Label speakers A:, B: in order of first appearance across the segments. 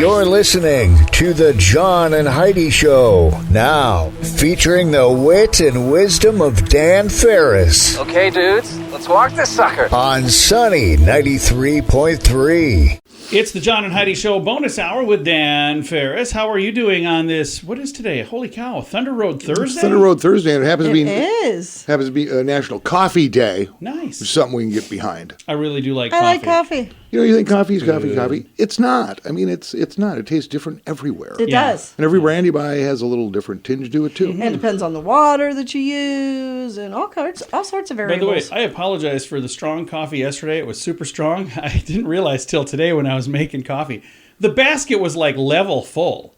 A: You're listening to the John and Heidi Show. Now, featuring the wit and wisdom of Dan Ferris.
B: Okay, dudes, let's walk this sucker.
A: On Sunny 93.3.
C: It's the John and Heidi Show bonus hour with Dan Ferris. How are you doing on this? What is today? Holy cow! Thunder Road Thursday.
D: It's Thunder Road Thursday, and it happens to be a National Coffee Day.
C: Nice.
D: It's something we can get behind.
C: I really do like coffee.
E: I like coffee.
D: You think coffee is coffee? It's not. I mean, it's not. It tastes different everywhere.
E: It does.
D: And every brand you buy has a little different tinge to it too.
E: And it depends on the water that you use and all sorts of variables.
C: By the way, I apologize for the strong coffee yesterday. It was super strong. I didn't realize till today when I was making coffee. The basket was like level full.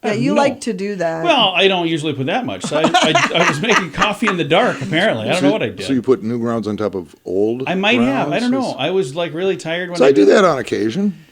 E: Yeah, you like to do that.
C: Well, I don't usually put that much. So I was making coffee in the dark, apparently. I don't know what I did.
D: So you put new grounds on top of old
C: I might
D: grounds?
C: have. I don't know. I was like really tired when
D: So I do that on occasion.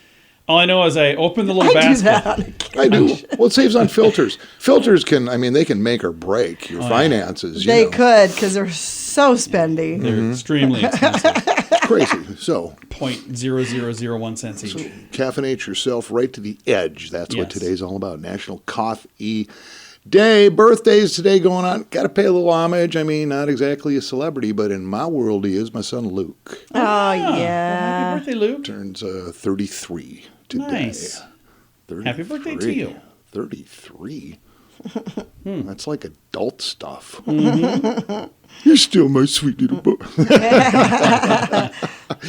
C: All I know is I opened the little basket.
D: I do. Well, it saves on filters. Filters they can make or break your finances.
E: They could, because they're so spendy.
C: They're extremely expensive.
D: Crazy. So
C: 0.0001 cents each.
D: So caffeinate yourself right to the edge. That's what
C: Yes.
D: today's all about. National Coffee Day. Birthdays today going on. Got to pay a little homage. I mean, not exactly a celebrity, but in my world, he is my son Luke.
E: Oh, yeah.
C: Well, happy birthday, Luke.
D: Turns 33 today.
C: Nice.
D: 33.
C: Happy birthday to you.
D: 33. That's like adult stuff. You're still my sweet little boy.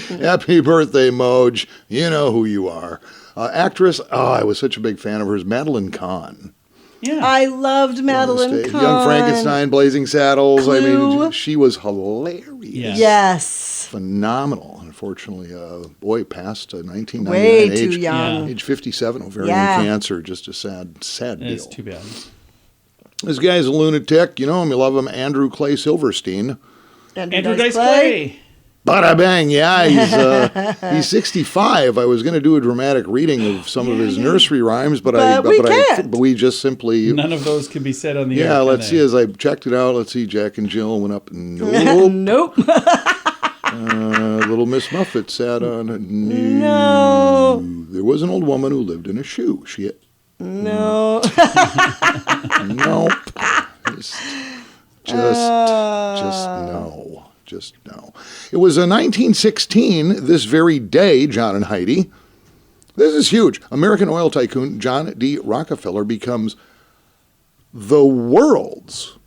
D: Happy birthday, Moj. You know who you are. Actress, I was such a big fan of hers, Madeline Kahn.
C: Yeah.
E: I loved Madeline Kahn.
D: Young Frankenstein, Blazing Saddles.
E: Clue.
D: I mean, she was hilarious.
E: Yes.
D: Phenomenal. Unfortunately, passed 1999.
E: Way too young.
D: Age 57, ovarian cancer. Just a sad deal.
C: It's too bad.
D: This guy's a lunatic. You know him, you love him. Andrew Clay Silverstein.
C: Andrew Dice Clay.
D: Bada bang, yeah, he's 65. I was going to do a dramatic reading of some of his nursery rhymes, but we just simply
C: None of those can be said on the air.
D: Yeah, let's see. As I checked it out, let's see. Jack and Jill went up.
E: Nope.
D: Little Miss Muffet sat on a
E: No.
D: There was an old woman who lived in a shoe.
E: No.
D: Nope. Just no. It was 1916, this very day, John and Heidi. This is huge. American oil tycoon John D. Rockefeller becomes the world's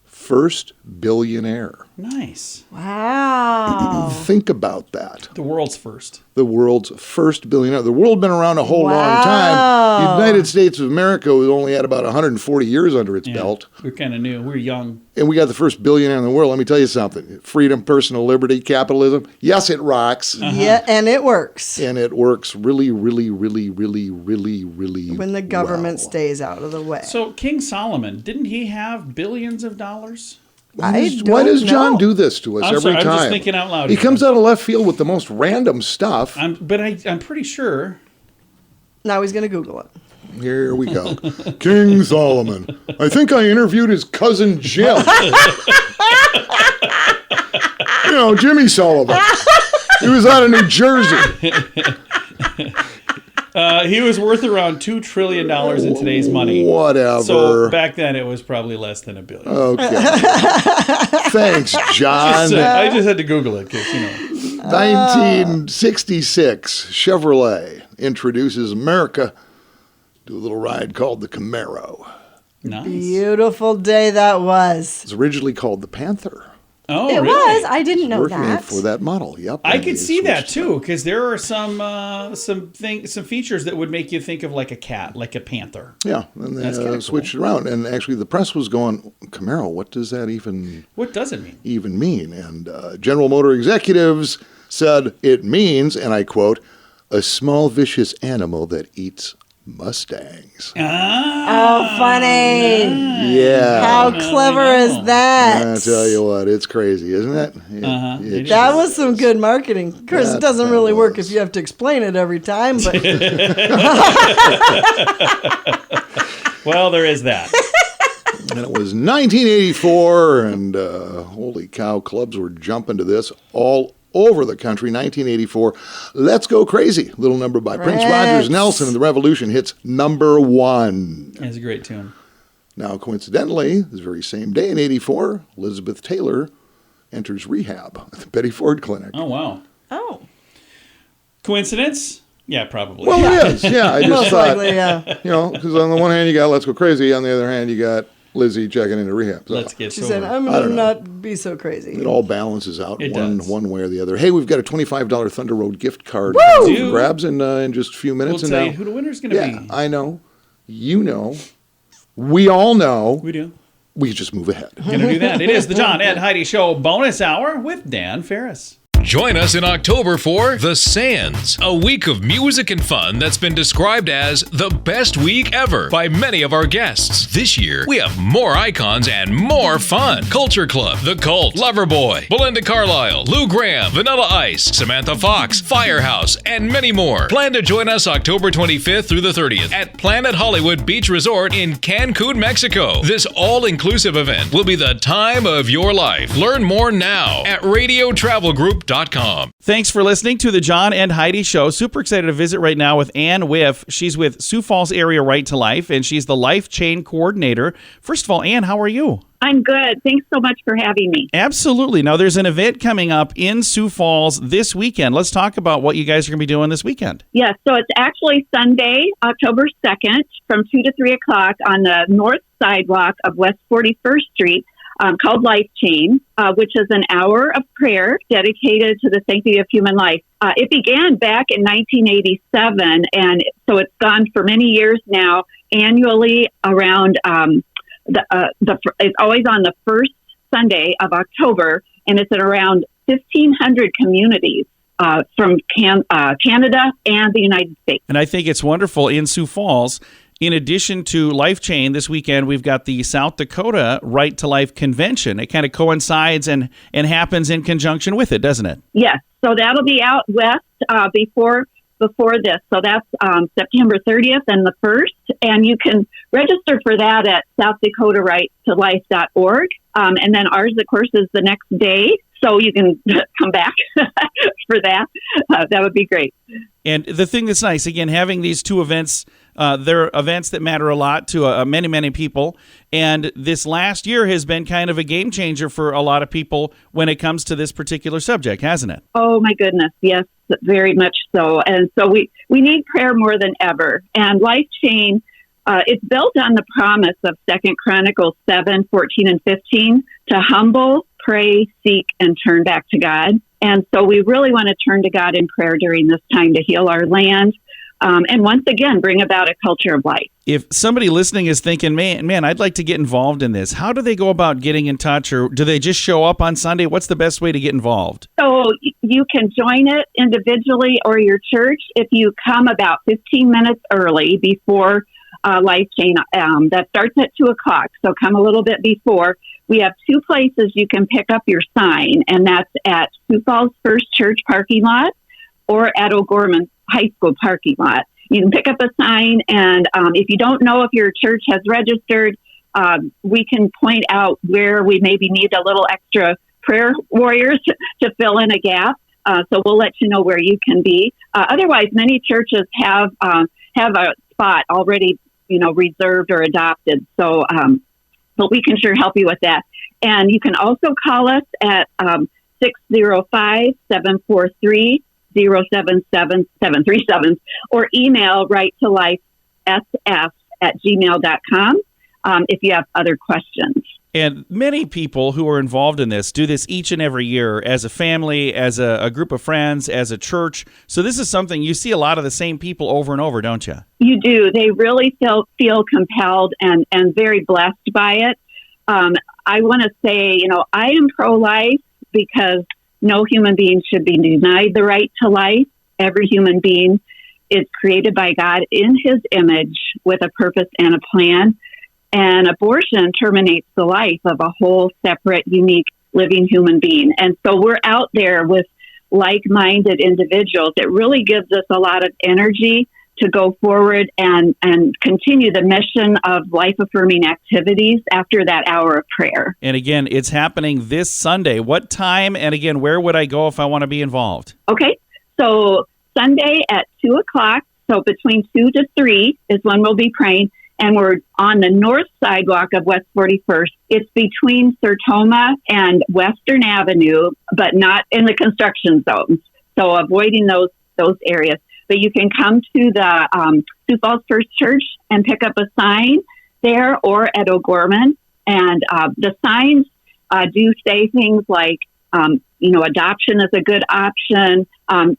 D: first billionaire.
C: Nice.
E: Wow.
D: Think about that.
C: The world's first.
D: The world's first billionaire. The world had been around a whole long time. The United States of America only had about 140 years under its belt.
C: We're kind of new. We're young.
D: And we got the first billionaire in the world. Let me tell you something. Freedom, personal liberty, capitalism. Yes, it rocks.
E: Yeah, and it works.
D: And it works really, really, really, really, really, really
E: when the government stays out of the way.
C: So King Solomon, didn't he have billions of dollars?
D: Why does John do this to us every time?
C: I'm just thinking out loud.
D: He comes out of left field with the most random stuff.
C: I'm pretty sure.
E: Now he's going to Google it.
D: Here we go. King Solomon. I think I interviewed his cousin Jim. Jimmy Sullivan. He was out of New Jersey.
C: He was worth around $2 trillion in today's money.
D: Whatever.
C: So back then it was probably less than $1 billion.
D: Okay. Thanks, John.
C: I just had to Google it because
D: 1966, Chevrolet introduces America to a little ride called the Camaro.
C: Nice.
E: Beautiful day that was.
D: It's originally called the Panther.
C: Oh,
E: it
C: really?
E: was. I didn't know that.
D: For that model, yep.
C: I could see that too, because there are some features that would make you think of like a cat, like a panther.
D: Yeah, and they switched it around. And actually, the press was going, Camaro, what does that even?
C: What does it mean?
D: Even mean? And General Motor executives said it means, and I quote, a small vicious animal that eats Mustangs.
E: Oh, funny.
D: Yeah.
E: How clever is that?
D: I tell you what, it's crazy, isn't it?
E: That was some good marketing. Of course, it doesn't really work if you have to explain it every time, but
C: well, there is that.
D: And it was 1984, and holy cow, clubs were jumping to this all over the country. 1984, Let's Go Crazy, little number by Prince Rogers Nelson, and the Revolution hits number 1.
C: That's a great tune.
D: Now, coincidentally, this very same day in 84, Elizabeth Taylor enters rehab at the Betty Ford Clinic.
C: Oh, wow.
E: Oh.
C: Coincidence? Yeah, probably.
D: Well, it is. Yeah, I just
E: Most
D: thought,
E: likely, yeah.
D: because on the one hand you got Let's Go Crazy, on the other hand you got Lizzie checking into rehab. So
C: Let's get
E: She
C: sober.
E: said, I'm
D: I
E: going
D: don't
E: to
D: know.
E: not be so crazy.
D: it all balances out
C: It does.
D: one way or the other. Hey, we've got a $25 Thunder Road gift card
C: Dude.
D: for grabs in just a few
C: We'll
D: minutes.
C: tell
D: and
C: you
D: now,
C: who the winner's going to be.
D: I know. You know. We all know.
C: We do.
D: We just move ahead.
C: Going to do that. It is the John and Heidi Show bonus hour with Dan Ferris.
F: Join us in October for The Sands, a week of music and fun that's been described as the best week ever by many of our guests. This year, we have more icons and more fun. Culture Club, The Cult, Loverboy, Belinda Carlisle, Lou Graham, Vanilla Ice, Samantha Fox, Firehouse, and many more. Plan to join us October 25th through the 30th at Planet Hollywood Beach Resort in Cancun, Mexico. This all-inclusive event will be the time of your life. Learn more now at radiotravelgroup.com.
C: Thanks for listening to the John and Heidi Show. Super excited to visit right now with Ann Wipf. She's with Sioux Falls Area Right to Life, and she's the Life Chain Coordinator. First of all, Ann, how are you?
G: I'm good. Thanks so much for having me.
C: Absolutely. Now, there's an event coming up in Sioux Falls this weekend. Let's talk about what you guys are going to be doing this weekend.
G: Yes, so it's actually Sunday, October 2nd, from 2 to 3 o'clock on the north sidewalk of West 41st Street, called Life Chain, which is an hour of prayer dedicated to the sanctity of human life. It began back in 1987, and so it's gone for many years now, annually around it's always on the first Sunday of October, and it's in around 1,500 communities from Canada and the United States.
C: And I think it's wonderful in Sioux Falls. In addition to Life Chain, this weekend we've got the South Dakota Right to Life Convention. It kind of coincides and happens in conjunction with it, doesn't it?
G: Yes, so that'll be out west before this. So that's September 30th and the 1st, and you can register for that at southdakota-right-to-life.org. And then ours, of course, is the next day, so you can come back for that. That would be great.
C: And the thing that's nice, again, having these two events, they're events that matter a lot to many, many people. And this last year has been kind of a game changer for a lot of people when it comes to this particular subject, hasn't it?
G: Oh, my goodness. Yes, very much so. And so we need prayer more than ever. And Life Chain, it's built on the promise of 2 Chronicles 7:14 and 15 to humble, pray, seek, and turn back to God. And so we really want to turn to God in prayer during this time to heal our land. And once again, bring about a culture of life.
C: If somebody listening is thinking, man, I'd like to get involved in this, how do they go about getting in touch, or do they just show up on Sunday? What's the best way to get involved?
G: So you can join it individually or your church if you come about 15 minutes early before Life Chain. That starts at 2 o'clock, so come a little bit before. We have 2 places you can pick up your sign, and that's at Sioux Falls First Church parking lot or at O'Gorman High School parking lot. You can pick up a sign, and if you don't know if your church has registered, we can point out where we maybe need a little extra prayer warriors to fill in a gap. So we'll let you know where you can be. Otherwise, many churches have a spot already, reserved or adopted. So, but we can sure help you with that. And you can also call us at 605-743-077737, or email righttolifesf@gmail.com if you have other questions.
C: And many people who are involved in this do this each and every year as a family, as a group of friends, as a church. So this is something you see a lot of the same people over and over, don't you?
G: You do. They really feel compelled and very blessed by it. I want to say, I am pro-life because no human being should be denied the right to life. Every human being is created by God in his image with a purpose and a plan. And abortion terminates the life of a whole separate, unique, living human being. And so we're out there with like-minded individuals. It really gives us a lot of energy to go forward and continue the mission of life-affirming activities after that hour of prayer.
C: And again, it's happening this Sunday. What time? And again, where would I go if I want to be involved?
G: Okay, so Sunday at 2 o'clock, so between 2 to 3 is when we'll be praying. And we're on the north sidewalk of West 41st. It's between Sertoma and Western Avenue, but not in the construction zones. So avoiding those areas. But you can come to the Sioux Falls First Church and pick up a sign there or at O'Gorman. And the signs do say things like, adoption is a good option. And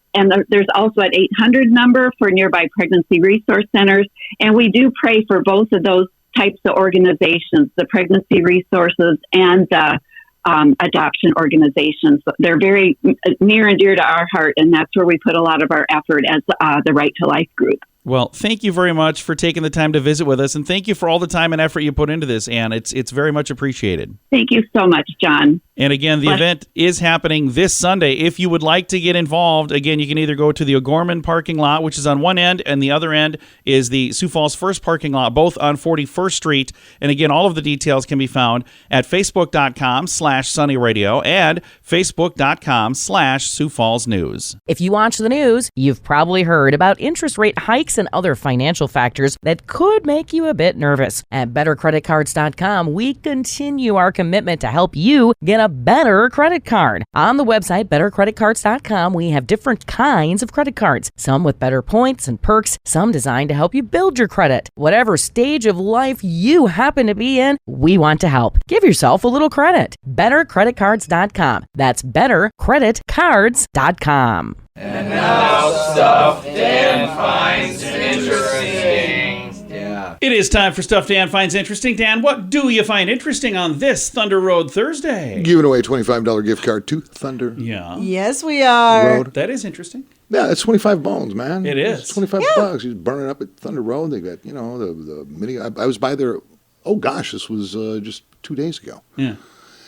G: there's also an 800 number for nearby pregnancy resource centers. And we do pray for both of those types of organizations, the pregnancy resources and the adoption organizations. They're very near and dear to our heart, and that's where we put a lot of our effort as the Right to Life group.
C: Well, thank you very much for taking the time to visit with us, and thank you for all the time and effort you put into this, Ann. It's very much appreciated.
G: Thank you so much, John.
C: And again, the event is happening this Sunday. If you would like to get involved, again, you can either go to the O'Gorman parking lot, which is on one end, and the other end is the Sioux Falls First parking lot, both on 41st Street. And again, all of the details can be found at facebook.com/sunnyradio and facebook.com/Sioux Falls News.
H: If you watch the news, you've probably heard about interest rate hikes and other financial factors that could make you a bit nervous. At bettercreditcards.com, we continue our commitment to help you get a better credit card. On the website, bettercreditcards.com, we have different kinds of credit cards, some with better points and perks, some designed to help you build your credit. Whatever stage of life you happen to be in, we want to help. Give yourself a little credit. Bettercreditcards.com. That's bettercreditcards.com.
B: And now stuff Dan finds interesting. Yeah.
C: It is time for Stuff Dan Finds Interesting. Dan, what do you find interesting on this Thunder Road Thursday?
D: Giving away a $25 gift card to Thunder.
C: Yeah.
E: Yes, we are.
D: Road.
C: That is interesting.
D: Yeah, it's 25 bones, man.
C: It is.
D: It's 25 bucks. He's burning up at Thunder Road. They got, the mini. I was by there. Oh, gosh, this was just 2 days ago.
C: Yeah.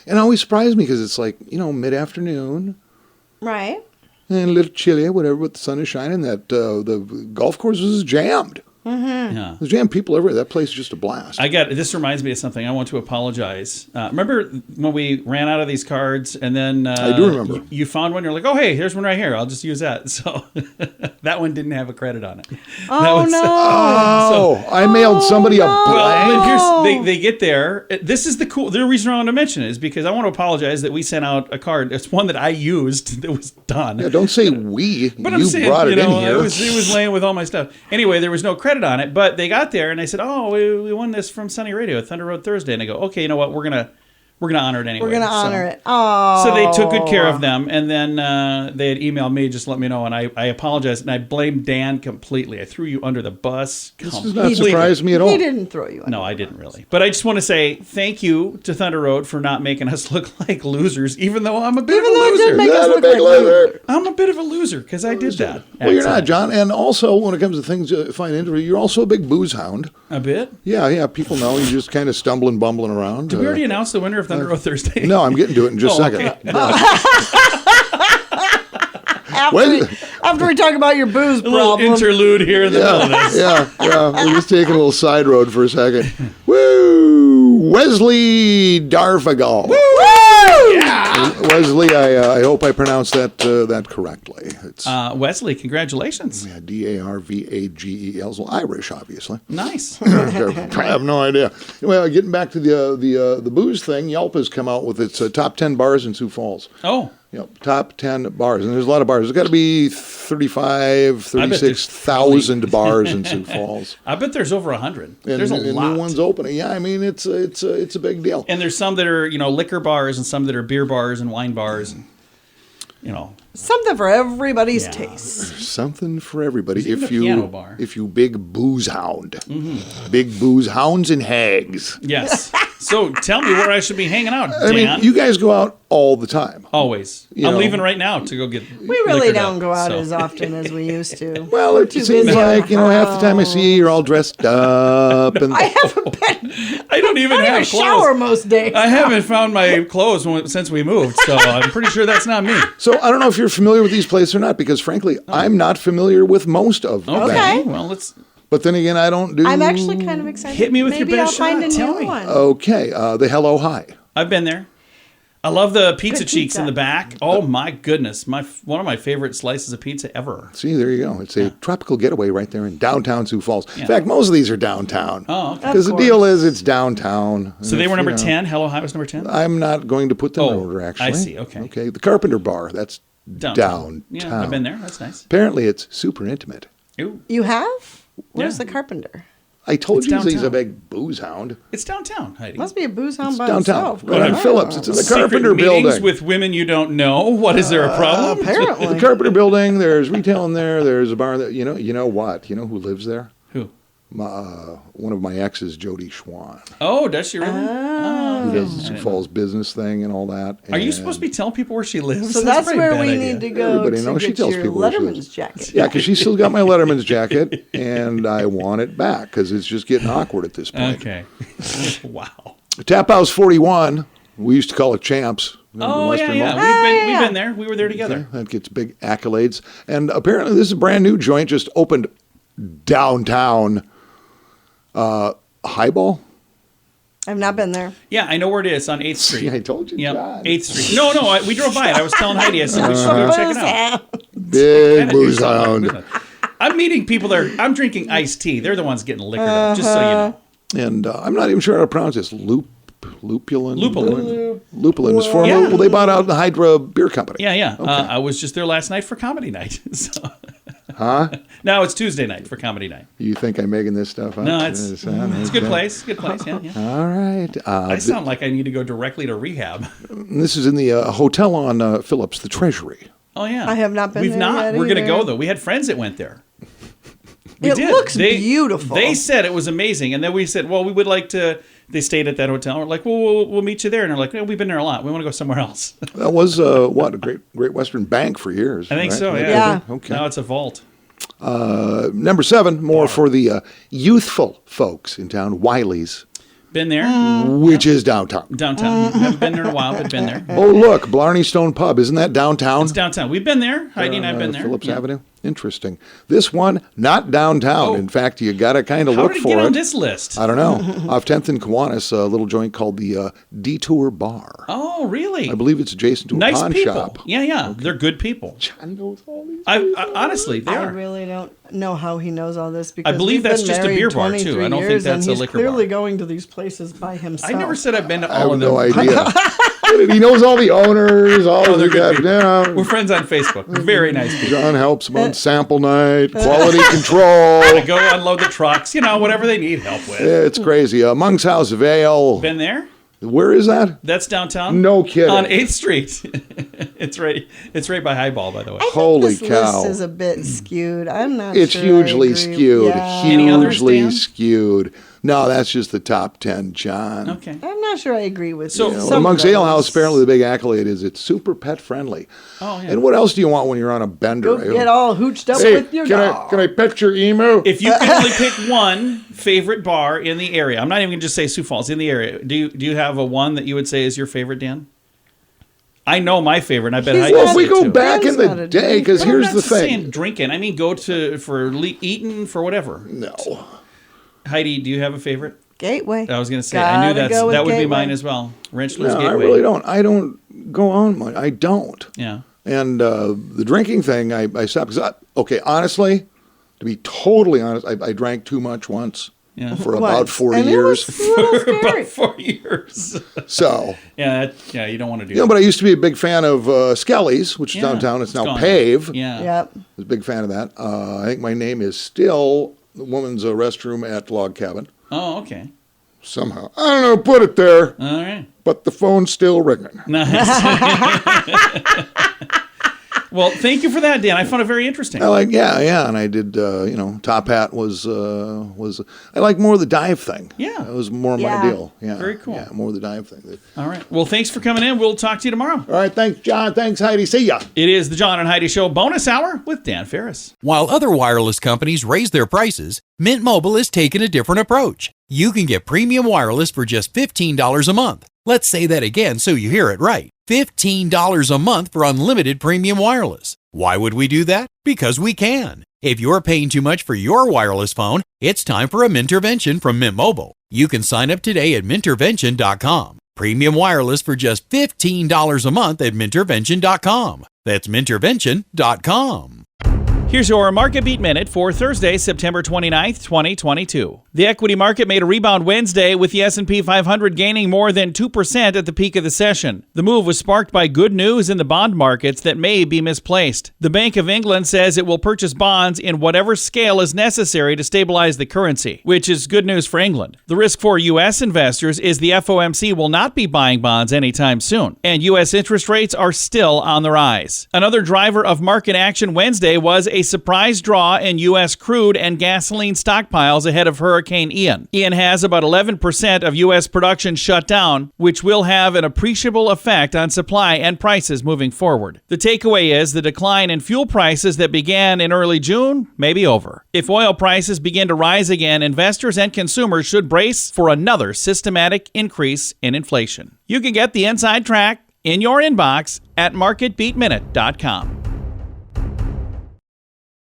D: And it always surprised me because it's like, mid-afternoon.
E: Right.
D: And a little chilly, whatever, but the sun is shining. That the golf course was jammed.
E: Mm-hmm.
C: Yeah.
D: There's jammed people everywhere. That place is just a blast.
C: This reminds me of something. I want to apologize. Remember when we ran out of these cards and then
D: I do remember.
C: You found one, you're like, oh, hey, here's one right here. I'll just use that. So that one didn't have a credit on it.
D: I mailed somebody a blank.
C: Well, here's, they get there. This is the reason I want to mention it is because I want to apologize that we sent out a card. It's one that I used that was done.
D: Yeah, don't say we.
C: But
D: you
C: I'm saying,
D: brought it in here.
C: It was laying with all my stuff. Anyway, there was no credit on it, but they got there and they said, "Oh, we won this from Sunny Radio, Thunder Road Thursday." And I go, "Okay, you know what? We're gonna honor it anyway."
E: We're gonna honor it. Oh.
C: So they took good care of them, and then they had emailed me, just let me know, and I apologized, and I blamed Dan completely. I threw you under the bus.
D: This does not surprise me at all.
E: He didn't throw you under.
C: No, I didn't really. But I just want to say thank you to Thunder Road for not making us look like losers, even though I'm a bit of a loser.
E: It did make us look like losers.
C: I'm a bit of a loser because I did that.
D: Well, you're not, John. And also, when it comes to things you find interesting, you're also a big booze hound.
C: A bit?
D: Yeah. People know you just kind of stumbling, bumbling around.
C: Did we already announce the winner of Thunder Road Thursday?
D: No, I'm getting to it in just a second.
C: Okay.
E: After we talk about your booze problem.
C: A little interlude here in the middle of this.
D: Yeah. We're just taking a little side road for a second. Woo! Wesley Darvagal. Woo! Yeah! Wesley, I hope I pronounced that correctly. It's
C: Wesley, congratulations.
D: Yeah, Darvagel. So Irish, obviously.
C: Nice.
D: I have no idea. Well, getting back to the booze thing, Yelp has come out with its top 10 bars in Sioux Falls.
C: Oh.
D: Top 10 bars. And there's a lot of bars. There's got to be 36,000 bars in Sioux Falls.
C: I bet there's over 100. There's a lot.
D: New ones opening. Yeah, I mean, it's a big deal.
C: And there's some that are, liquor bars and some that are beer bars and wine bars. And,
E: something for everybody's taste.
D: Something for everybody.
C: If you
D: big booze hound. Mm-hmm. Big booze hounds and hags.
C: Yes. So tell me where I should be hanging out, Dan.
D: I mean, you guys go out all the time.
C: Always.
D: You
C: I'm
D: know.
C: leaving right now to go get.
E: We really
C: liquored
E: don't
C: up,
E: go out
C: so.
E: as often as we used to.
D: Well, it
E: Too
D: seems
E: busy
D: like,
E: at
D: half the time I see you, you're all dressed up. And
E: I haven't been.
C: I don't even
E: I
C: have
E: have a
C: clothes.
E: shower most days.
C: I haven't found my clothes since we moved, so I'm pretty sure that's not me.
D: So I don't know if you're familiar with these places or not, because frankly, I'm not familiar with most of them.
E: Okay.
C: Well, let's
D: But then again, I don't do...
E: I'm actually kind of excited.
C: Hit me with your
E: Maybe
C: best
E: I'll find
C: shot.
E: a
C: Tell
E: new
C: me.
E: one.
D: Okay, the Hello Hi.
C: I've been there. I love the pizza
E: Good
C: cheeks
E: pizza.
C: in the back. Oh my goodness, one of my favorite slices of pizza ever.
D: See, there you go. It's a tropical getaway right there in downtown Sioux Falls.
C: Yeah.
D: In fact, most of these are downtown.
C: Oh, okay.
D: Because the
E: Of
D: deal
E: course.
D: is it's downtown.
C: So they were number 10. Hello Hi was number 10.
D: I'm not going to put them in
C: Oh,
D: order, actually.
C: I see, okay.
D: Okay, the Carpenter Bar, that's downtown.
C: Yeah, I've been there. That's nice.
D: Apparently, it's super intimate.
C: Ooh,
E: You have? Where's
C: Yeah.
E: the carpenter?
D: I told
C: It's
D: you he's a
C: downtown.
D: big booze hound.
C: it's downtown, Heidi.
E: Must be a booze hound by
D: Downtown,
E: himself.
D: right on
E: Wow.
D: Phillips. It's in the
C: Secret
D: Carpenter
C: meetings
D: Building.
C: with women you don't know. What is there a problem?
E: Apparently.
D: The Carpenter Building. There's retail in there. There's a bar that you know what? You know who lives there?
C: Who?
D: One of my exes, Jody Schwan,
C: Oh, does she really? Oh,
D: who
C: okay.
D: does the Sioux Falls business thing and all that.
C: Are you
D: And-
C: supposed to be telling people where she lives?
E: So that's
C: probably a
E: where
C: bad
E: we
C: idea.
E: need to go
D: Everybody
E: to
D: knows she
E: get
D: tells
E: your
D: people where she
E: Letterman's
D: lives.
E: jacket.
D: Yeah, because she's still got my Letterman's jacket, and I want it back because it's just getting awkward at this point.
C: Okay. Wow.
D: Tap House 41, we used to call it Champs.
C: Oh, yeah,
D: Western
C: yeah.
D: Mall.
C: We've been there. We were there together.
D: That gets big accolades. And apparently this is a brand new joint, just opened downtown. Highball?
E: I've not been there.
C: Yeah, I know where it is on 8th Street.
D: See, I told you,
C: Yep,
D: John.
C: 8th Street. No, we drove by it. I was telling Heidi, I said we should go check it out.
D: Big
C: Kinda do
D: booze
C: something.
D: hound.
C: I'm meeting people there. I'm drinking iced tea. They're the ones getting liquored up, just so you know.
D: And I'm not even sure how to pronounce this. Lupulin?
C: Lupulin.
D: Lupulin was formerly,
C: Yeah.
D: well, they bought out the Hydra Beer Company.
C: Yeah. I was just there last night for comedy night. So.
D: Huh?
C: No, it's Tuesday night for comedy night.
D: You think I'm making this stuff up?
C: No, it's a good place. Good place, yeah.
D: All right.
C: I sound like I need to go directly to rehab.
D: This is in the hotel on Phillips, the Treasury.
C: Oh, yeah.
E: I have not been
C: We've
E: there
C: not.
E: yet
C: We're going to
E: either.
C: go, though. We had friends that went there. We
E: It
C: did.
E: looks beautiful.
C: They said it was amazing. And then we said, well, we would like to. They stayed at that hotel. We're like, well, we'll meet you there. And they're like, no, we've been there a lot. We want to go somewhere else.
D: That was, a Great Western Bank for years.
C: I think
D: right?
C: so, yeah.
E: Yeah.
D: Okay.
C: Now it's a vault.
D: Number 7, more for the youthful folks in town, Wiley's,
C: Been there.
D: which is downtown.
C: Downtown. Haven't been there in a while, but been there.
D: Oh, look, Blarney Stone Pub. Isn't that downtown?
C: It's downtown. We've been there. Heidi and I have been there.
D: Phillips
C: Yeah.
D: Avenue. Interesting. This one, not downtown.
C: Oh.
D: In fact, you got to kind of
C: How
D: look
C: did it
D: for
C: get
D: it.
C: on this list?
D: I don't know. Off 10th and Kiwanis, a little joint called the Detour Bar.
C: Oh, really?
D: I believe it's adjacent to a
C: Nice
D: pawn
C: people.
D: shop.
C: Yeah. They're good people.
D: John knows all these
C: I honestly, they
E: I
C: are.
E: really don't know how he knows all this because
C: believe
E: we've
C: that's
E: been
C: just a
E: married
C: beer bar, too.
E: 23
C: I don't think
E: years,
C: that's
E: and
C: a
E: he's
C: liquor
E: clearly
C: bar.
E: going to these places by himself.
C: I never said I've been to
D: I
C: all
D: have
C: of them.
D: no idea. He knows all the owners, all
C: Oh, they're
D: the
C: good people.
D: guys.
C: We're friends on Facebook. Very nice people.
D: John helps them on sample night, quality control.
C: They go unload the trucks, whatever they need help with.
D: It's crazy. Monk's House Vale.
C: Been there?
D: Where is that?
C: That's downtown.
D: No kidding.
C: On 8th Street. It's right by Highball, by the way.
E: I think
D: Holy
E: this
D: cow.
E: list is a bit skewed. I'm not
D: It's
E: sure I
D: hugely
E: agree.
D: skewed.
E: Yeah.
C: Any others,
D: Hugely
C: Dan?
D: skewed. No, that's just the top 10, John.
C: Okay.
E: I'm not sure I agree with
C: So-
E: you.
C: Yeah,
D: Well,
E: Some
D: Monk's
E: of
D: Ale
E: those.
D: House, apparently the big accolade is it's super pet friendly.
C: Oh, yeah.
D: And what else do you want when you're on a bender?
E: Go get all hooched up
D: Hey,
E: with your dog.
D: can I pet your emu?
C: If you could only pick one favorite bar in the area, I'm not even going to just say Sioux Falls, in the area, do you have a one that you would say is your favorite, Dan? I know my favorite, and I bet
E: He's
C: Heidi
D: Well,
C: does
D: if we
C: too.
D: go back
E: Dan's
D: in
E: not
D: the
E: a
D: day, because
C: But I'm
D: here's
C: not
D: the
C: saying
D: thing.
C: drinking. I mean, go for eating, for whatever.
D: No.
C: Heidi, do you have a favorite?
E: Gateway.
C: I was going to say, I knew
E: Gotta go with
C: that would be
E: Gateway.
C: mine as well. Wrenchler's
D: No,
C: Gateway.
D: I really don't. I don't go on much. I don't.
C: Yeah.
D: And the drinking thing, I stopped. Okay, honestly, to be totally honest, I drank too much once
C: Yeah.
D: for about
E: Once.
D: 40
E: And
D: years.
E: It was a little
C: For
E: scary.
C: about 4 years.
D: So,
C: Yeah, you don't want to do
D: you know,
C: that.
D: but I used to be a big fan of Skelly's, which is
C: Yeah,
D: downtown. It's now
C: gone.
D: Pave.
C: Yeah.
E: Yep.
D: I was a big fan of that. I think my name is still the woman's restroom at Log Cabin.
C: Oh, okay.
D: Somehow. I don't know, put it there,
C: All right.
D: but the phone's still ringing.
C: Nice. Well, thank you for that, Dan. I found it very interesting.
D: I like, yeah, and I did. Top Hat was. I like more of the dive thing.
C: Yeah,
D: it was more my deal. Yeah,
C: very cool.
D: Yeah, more of the dive thing.
C: All right. Well, thanks for coming in. We'll talk to you tomorrow.
D: All right. Thanks, John. Thanks, Heidi. See ya.
C: It is the John and Heidi Show bonus hour with Dan Ferris.
I: While other wireless companies raise their prices, Mint Mobile has taken a different approach. You can get premium wireless for just $15 a month. Let's say that again so you hear it right. $15 a month for unlimited premium wireless. Why would we do that? Because we can. If you're paying too much for your wireless phone, it's time for a Mintervention from Mint Mobile. You can sign up today at Mintervention.com. Premium wireless for just $15 a month at Mintervention.com. That's Mintervention.com.
C: Here's your Market Beat Minute for Thursday, September 29th, 2022. The equity market made a rebound Wednesday with the S&P 500 gaining more than 2% at the peak of the session. The move was sparked by good news in the bond markets that may be misplaced. The Bank of England says it will purchase bonds in whatever scale is necessary to stabilize the currency, which is good news for England. The risk for U.S. investors is the FOMC will not be buying bonds anytime soon, and U.S. interest rates are still on the rise. Another driver of market action Wednesday was a surprise draw in U.S. crude and gasoline stockpiles ahead of Hurricane Ian. Ian has about 11% of U.S. production shut down, which will have an appreciable effect on supply and prices moving forward. The takeaway is the decline in fuel prices that began in early June may be over. If oil prices begin to rise again, investors and consumers should brace for another systematic increase in inflation. You can get the inside track in your inbox at marketbeatminute.com.